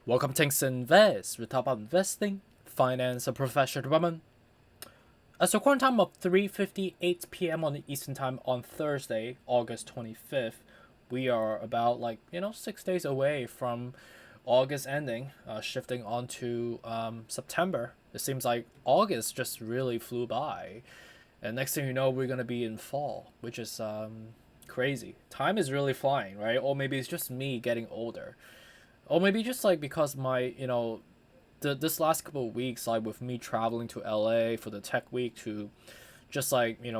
Welcome to 𝐄𝐓𝐇𝐄𝐑𝐄𝐔. We talk about investing, finance, and professional development. As the current time of 3:58 p.m. on the Eastern Time on Thursday, August 25th, we are about 6 days away from August ending, shifting on to September. It seems like August just really flew by, and next thing you know, we're gonna be in fall, which is crazy. Time is really flying, right? Or maybe it's just me getting older. Or maybe just because this last couple of weeks, with me traveling to LA for the tech week to just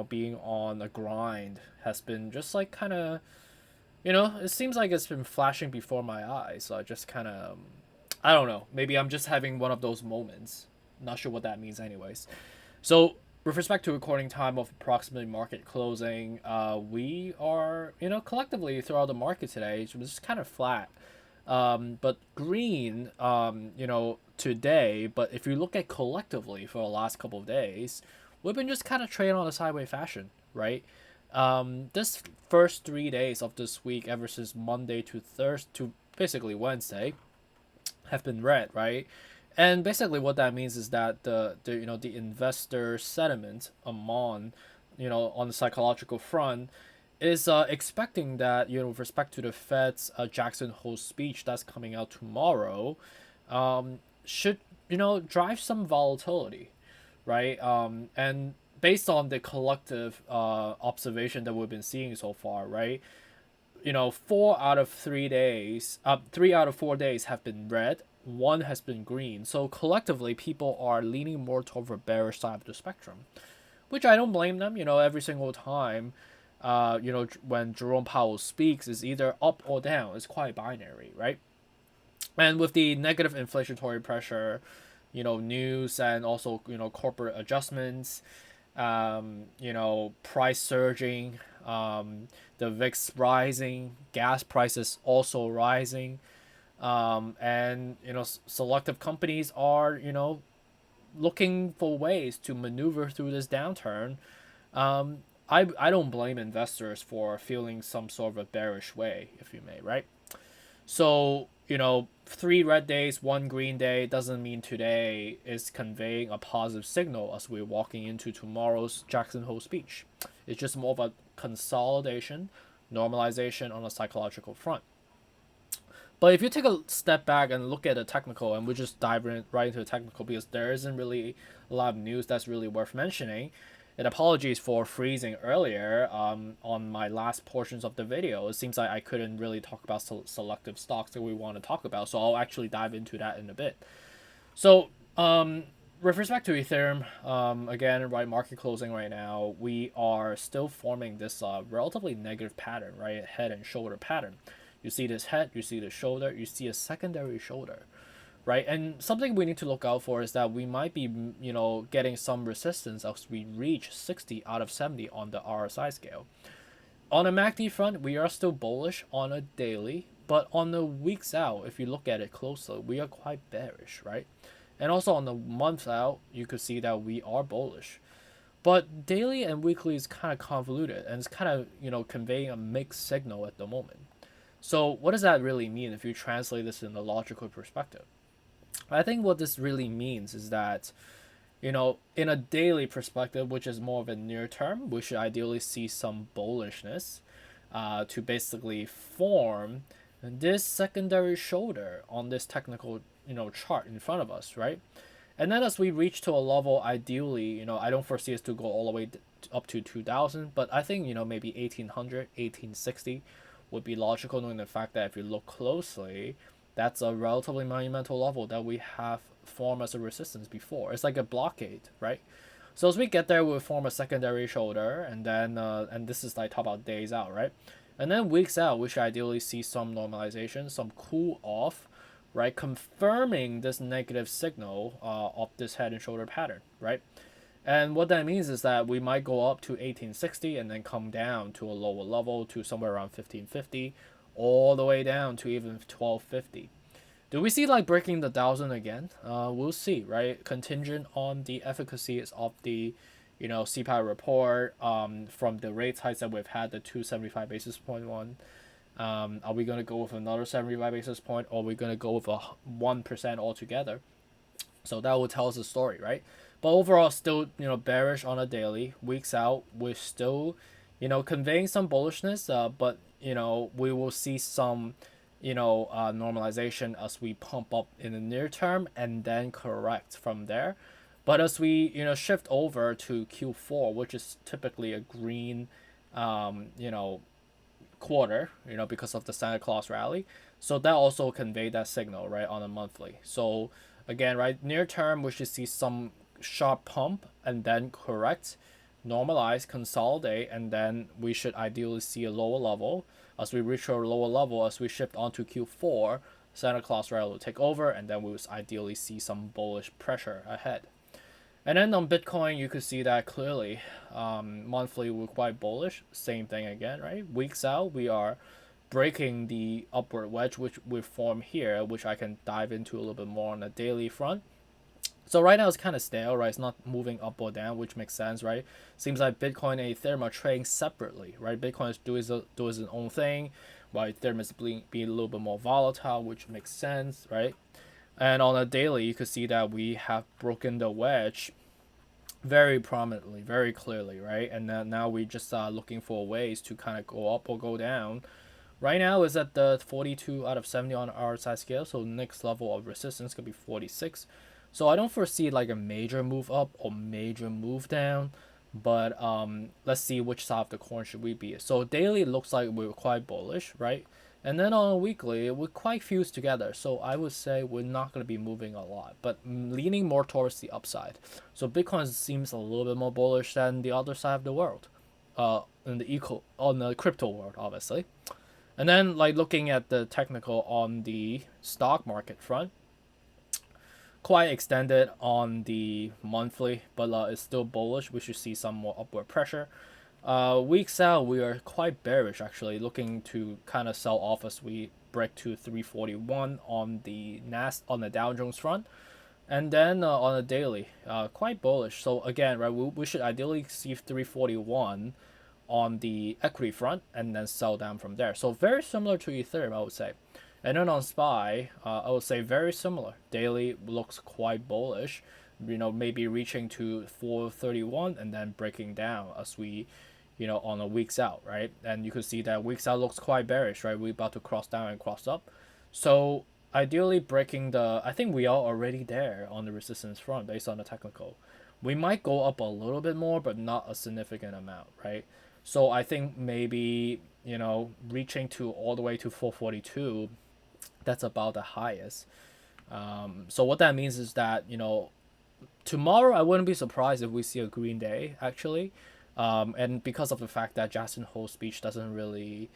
being on a grind has been just kind of, it seems like it's been flashing before my eyes. So I just kind of, I don't know, maybe I'm just having one of those moments. Not sure what that means anyways. So with respect to recording time of approximately market closing, we are, collectively throughout the market today, it was just kind of flat. But green, today. But if you look at collectively for the last couple of days, we've been just kind of trading on a sideways fashion, right? This first 3 days of this week, ever since Monday to Thursday to basically Wednesday, have been red, right? And basically, what that means is that the investor sentiment among, on the psychological front is expecting that with respect to the Fed's Jackson Hole speech that's coming out tomorrow, should drive some volatility, right? And based on the collective observation that we've been seeing so far, right? 3 out of 4 days have been red. One has been green. So collectively, people are leaning more toward the bearish side of the spectrum, which I don't blame them. Every single time when Jerome Powell speaks, is either up or down. It's quite binary, right? And with the negative inflationary pressure, news and also corporate adjustments, price surging, the VIX rising, gas prices also rising, and selective companies are looking for ways to maneuver through this downturn. I don't blame investors for feeling some sort of a bearish way, if you may, right? So, 3 red days, 1 green day doesn't mean today is conveying a positive signal as we're walking into tomorrow's Jackson Hole speech. It's just more of a consolidation, normalization on a psychological front. But if you take a step back and look at the technical, and we just dive right into the technical because there isn't really a lot of news that's really worth mentioning. And apologies for freezing earlier on my last portions of the video. It seems like I couldn't really talk about selective stocks that we want to talk about, so I'll actually dive into that in a bit. So, with respect to Ethereum, again, right, market closing right now, we are still forming this relatively negative pattern, right, head and shoulder pattern. You see this head, you see the shoulder, you see a secondary shoulder, right? And something we need to look out for is that we might be, getting some resistance as we reach 60 out of 70 on the RSI scale. On the MACD front, we are still bullish on a daily, but on the weeks out, if you look at it closely, we are quite bearish, right? And also on the month out, you could see that we are bullish. But daily and weekly is kind of convoluted, and it's kind of, conveying a mixed signal at the moment. So what does that really mean if you translate this in a logical perspective? I think what this really means is that, in a daily perspective, which is more of a near term, we should ideally see some bullishness to basically form this secondary shoulder on this technical, chart in front of us, right? And then as we reach to a level, ideally, I don't foresee us to go all the way up to 2000, but I think, maybe 1800, 1860 would be logical, knowing the fact that if you look closely, that's a relatively monumental level that we have formed as a resistance before. It's like a blockade, right? So as we get there, we'll form a secondary shoulder, and then and this is like talk about days out, right? And then weeks out, we should ideally see some normalization, some cool off, right? Confirming this negative signal of this head and shoulder pattern, right? And what that means is that we might go up to 1860 and then come down to a lower level to somewhere around 1550, all the way down to even 1250. Do we see breaking the 1,000 again? We'll see, right? Contingent on the efficacies of the, CPI report, from the rate hikes that we've had, the 275 basis point one, Are we going to go with another 75 basis point, or are we going to go with a 1% altogether? So that will tell us the story, right? But overall, still, bearish on a daily. Weeks out, we're still, conveying some bullishness, but, we will see some, normalization as we pump up in the near term and then correct from there. But as we, shift over to Q4, which is typically a green, quarter, because of the Santa Claus rally. So that also conveyed that signal, right, on a monthly. So again, right, near term, we should see some sharp pump and then correct, normalize, consolidate, and then we should ideally see a lower level. As we reach a lower level, as we shift onto Q4, Santa Claus rally will take over, and then we will ideally see some bullish pressure ahead. And then on Bitcoin, you could see that clearly. Monthly, we're quite bullish. Same thing again, right? Weeks out, we are breaking the upward wedge, which we form here, which I can dive into a little bit more on the daily front. So right now it's kind of stale, right? It's not moving up or down, which makes sense, right? Seems like Bitcoin and Ethereum are trading separately, right? Bitcoin is doing its own thing, while Ethereum is being a little bit more volatile, which makes sense, right? And on a daily, you could see that we have broken the wedge very prominently, very clearly, right? And then now we just are looking for ways to kind of go up or go down. Right now is at the 42 out of 70 on our size scale, so next level of resistance could be 46. So I don't foresee like a major move up or major move down, but let's see which side of the coin should we be. So daily looks like we're quite bullish, right? And then on a weekly, we're quite fused together. So I would say we're not going to be moving a lot, but leaning more towards the upside. So Bitcoin seems a little bit more bullish than the other side of the world, on the crypto world, obviously. And then like looking at the technical on the stock market front, quite extended on the monthly, but it's still bullish. We should see some more upward pressure. Weeks out, we are quite bearish actually, looking to kind of sell off as we break to 341 on the Dow Jones front, and then on a daily, quite bullish. So again, right, we should ideally see 341 on the equity front and then sell down from there. So very similar to Ethereum, I would say. And then on SPY, I would say very similar. Daily looks quite bullish, maybe reaching to 431 and then breaking down as we, on a weeks out, right? And you could see that weeks out looks quite bearish, right? We're about to cross down and cross up. So ideally breaking I think we are already there on the resistance front based on the technical. We might go up a little bit more, but not a significant amount, right? So I think maybe, reaching to all the way to 442, that's about the highest. So what that means is that, tomorrow I wouldn't be surprised if we see a green day, actually. And because of the fact that Jackson Hole's speech doesn't really,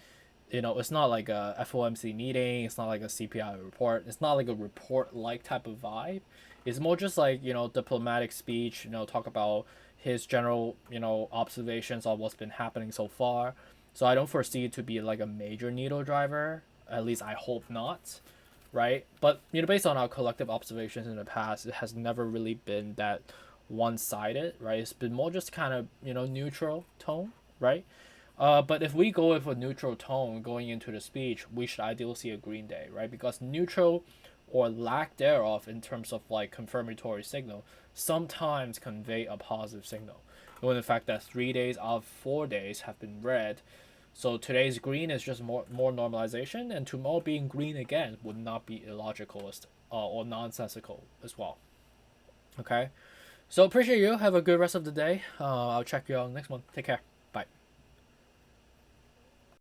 it's not like a FOMC meeting, it's not like a CPI report, it's not like a report-like type of vibe. It's more just like, diplomatic speech, talk about his general, observations on what's been happening so far. So I don't foresee it to be like a major needle driver. At least I hope not, right? But, based on our collective observations in the past, it has never really been that one-sided, right? It's been more just kind of, neutral tone, right? But if we go with a neutral tone going into the speech, we should ideally see a green day, right? Because neutral or lack thereof in terms of like confirmatory signal sometimes convey a positive signal. Knowing the fact that 3 days out of 4 days have been red, so today's green is just more normalization, and tomorrow being green again would not be illogical or nonsensical as well. Okay, so appreciate you. Have a good rest of the day. I'll check you out next one. Take care. Bye.